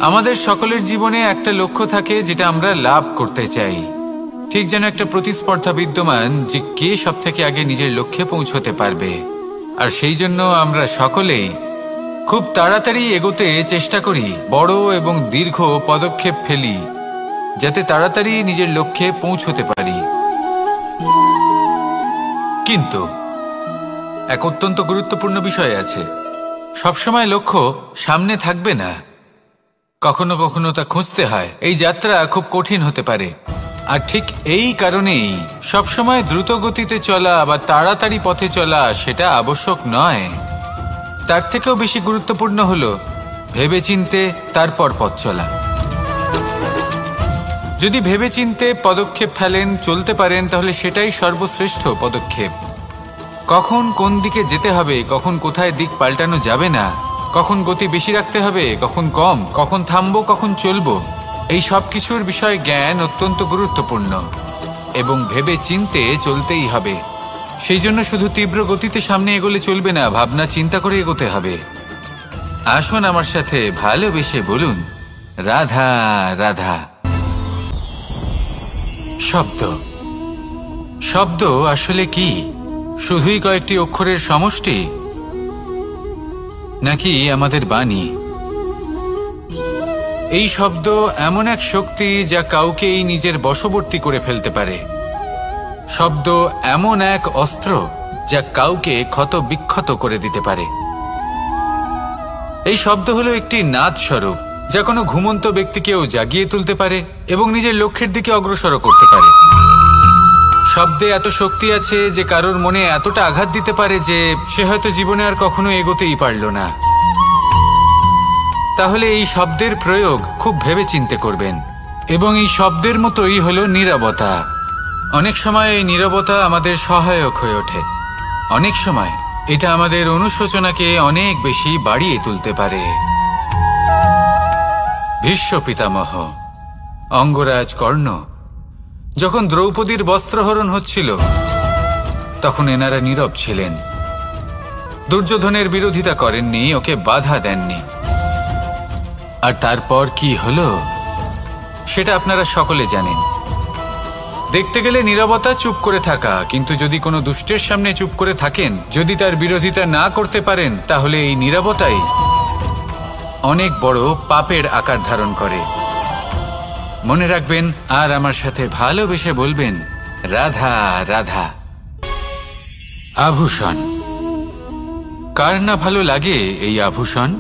আমাদের সকলের জীবনে একটা লক্ষ্য থাকে যেটা আমরা লাভ করতে চাই। ঠিক যেন একটা প্রতিস্পর্ধা বিদ্যমান যে কে সব থেকে আগে নিজের লক্ষ্যে পৌঁছতে পারবে। আর সেই জন্য আমরা সকলেই খুব তাড়াতাড়ি এগোতে চেষ্টা করি, বড় এবং দীর্ঘ পদক্ষেপ ফেলি যাতে তাড়াতাড়ি নিজের লক্ষ্যে পৌঁছতে পারি। কিন্তু এক অত্যন্ত গুরুত্বপূর্ণ বিষয় আছে, সবসময় লক্ষ্য সামনে থাকবে না, কখনো কখনো তা খুঁজতে হয়। এই যাত্রা খুব কঠিন হতে পারে। আর ঠিক এই কারণেই সবসময় দ্রুত গতিতে চলা বা তাড়াতাড়ি পথে চলা সেটা আবশ্যক নয়। তার থেকেও বেশি গুরুত্বপূর্ণ হলো ভেবেচিন্তে তারপর পথ চলা। যদি ভেবেচিন্তে পদক্ষেপ ফেলেন, চলতে পারেন, তাহলে সেটাই সর্বশ্রেষ্ঠ পদক্ষেপ। কখন কোন দিকে যেতে হবে, কখন কোথায় দিক পাল্টানো যাবে না, কখন গতি বেশি রাখতে হবে, কখন কম, কখন থামবো, কখন চলবো, এই সব কিছুর বিষয়ে জ্ঞান অত্যন্ত গুরুত্বপূর্ণ এবং ভেবে চিন্তে চলতেই হবে। সেই জন্য শুধু তীব্র গতিতে সামনে এগোলে চলবে না, ভাবনা চিন্তা করে এগোতে হবে। আসুন আমার সাথে ভালোবেসে বলুন, রাধা রাধা। শব্দ শব্দ আসলে কি? শুধুই কয়েকটি অক্ষরের সমষ্টি, নাকি আমাদের বাণী? এই শব্দ এমন এক শক্তি যা কাউকেই নিজের বশবর্তী করে ফেলতে পারে। শব্দ এমন এক অস্ত্র যা কাউকে ক্ষত বিক্ষত করে দিতে পারে। এই শব্দ হলো একটি নাদ স্বরূপ যা কোনো ঘুমন্ত ব্যক্তিকেও জাগিয়ে তুলতে পারে এবং নিজের লক্ষ্যের দিকে অগ্রসর করতে পারে। শব্দে এত শক্তি আছে যে কারোর মনে এতটা আঘাত দিতে পারে যে সে হয়তো জীবনে আর কখনো এগোতেই পারল না। তাহলে এই শব্দের প্রয়োগ খুব ভেবে চিন্তে করবেন। এবং এই শব্দের মতোই হলো নীরবতা। অনেক সময় এই নীরবতা আমাদের সহায়ক হয়ে ওঠে। অনেক সময় এটা আমাদের অনুশোচনাকে অনেক বেশি বাড়িয়ে তুলতে পারে। ভীষ্ম পিতামহ, অঙ্গরাজ কর্ণ যখন দ্রৌপদীর বস্ত্রহরণ হচ্ছিল তখন এনারা নীরব ছিলেন। দুর্যোধনের বিরোধিতা করেননি, ওকে বাধা দেননি। আর তারপর কি হলো সেটা আপনারা সকলে জানেন। দেখতে গেলে নীরবতা চুপ করে থাকা, কিন্তু যদি কোনো দুষ্টের সামনে চুপ করে থাকেন, যদি তার বিরোধিতা না করতে পারেন, তাহলে এই নীরবতাই অনেক বড় পাপের আকার ধারণ করে। মনে রাখবেন আর আমার সাথে ভালোবেসে বলবেন, রাধা রাধা। আভূষণ। কার না ভালো লাগে এই আভূষণ?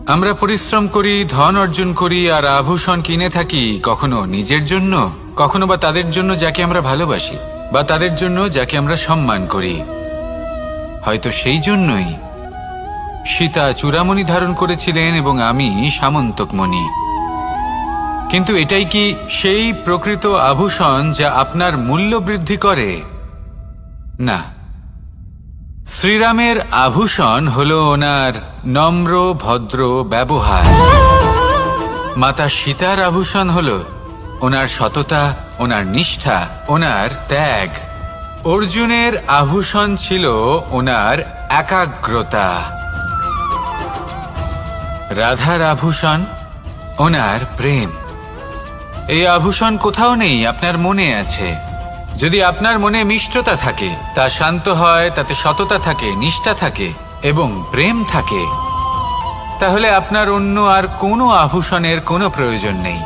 আমরা পরিশ্রম করি, ধন অর্জন করি আর আভূষণ কিনে থাকি, কখনো নিজের জন্য, কখনো বা তাদের জন্য যাকে আমরা ভালোবাসি, বা তাদের জন্য যাকে আমরা সম্মান করি। হয়তো সেই জন্যই সীতা চূড়ামণি ধারণ করেছিলেন এবং আমি সামন্তকমণি। কিন্তু এটাই কি সেই প্রকৃত আভূষণ যা আপনার মূল্য বৃদ্ধি করে? না। শ্রীরামের আভূষণ হলো ওনার নম্র ভদ্র ব্যবহার। মাতা সীতার আভূষণ হলো ওনার সততা, ওনার নিষ্ঠা, ওনার ত্যাগ। অর্জুনের আভূষণ ছিল ওনার একাগ্রতা। রাধার আভূষণ ওনার প্রেম। এই আভূষণ কোথাও নেই, আপনার মনে আছে। যদি আপনার মনে মিষ্টতা থাকে, তা শান্ত হয়, তাতে সততা থাকে, নিষ্ঠা থাকে এবং প্রেম থাকে, তাহলে আপনার অন্য আর কোনো আভূষণের কোনো প্রয়োজন নেই।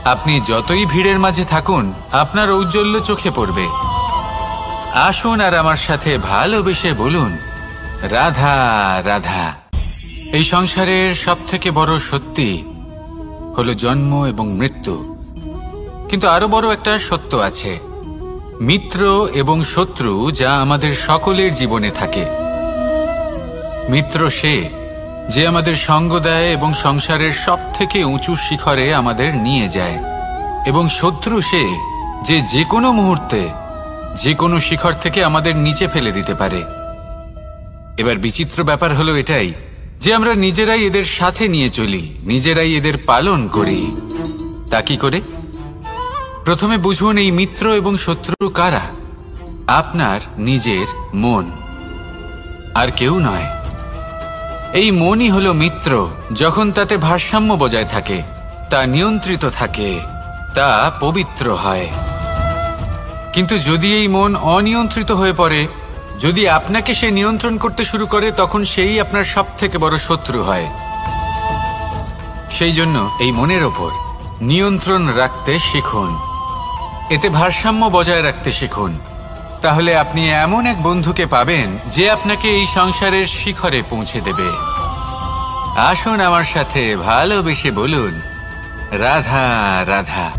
আপনি যতই ভিড়ের মাঝে থাকুন, আপনার ঔজ্জ্বল্য চোখে পড়বে। আসুন আর আমার সাথে ভালোবেসে বলুন, রাধা রাধা। এই সংসারের সবথেকে বড় সত্যি হলো জন্ম এবং মৃত্যু। কিন্তু আরো বড় একটা সত্য আছে, মিত্র এবং শত্রু, যা আমাদের সকলের জীবনে থাকে। মিত্র সে যে আমাদের সঙ্গ দেয় এবং সংসারের সবথেকে উঁচু শিখরে আমাদের নিয়ে যায়, এবং শত্রু সে যে যে কোনো মুহূর্তে যে কোনো শিখর থেকে আমাদের নিচে ফেলে দিতে পারে। এবার বিচিত্র ব্যাপার হলো এটাই যে আমরা নিজেরাই এদের সাথে নিয়ে চলি, নিজেরাই এদের পালন করি। তা কি করে? প্রথমে বুঝুন এই মিত্র এবং শত্রু কারা। আপনার নিজের মন, আর কেউ নয়। এই মনই হলো মিত্র। যখন তাতে ভারসাম্য বজায় থাকে, তা নিয়ন্ত্রিত থাকে, তা পবিত্র হয়। কিন্তু যদি এই মন অনিয়ন্ত্রিত হয়ে পড়ে, যদি আপনাকে সে নিয়ন্ত্রণ করতে শুরু করে, তখন সেই আপনার সবথেকে বড় শত্রু হয়। সেই জন্য এই মনের ওপর নিয়ন্ত্রণ রাখতে শিখুন, এতে ভারসাম্য বজায় রাখতে শিখুন। তাহলে আপনি এমন এক বন্ধুকে পাবেন যে আপনাকে এই সংসারের শিখরে পৌঁছে দেবে। আসুন আমার সাথে ভালোবেসে বলুন, রাধা রাধা।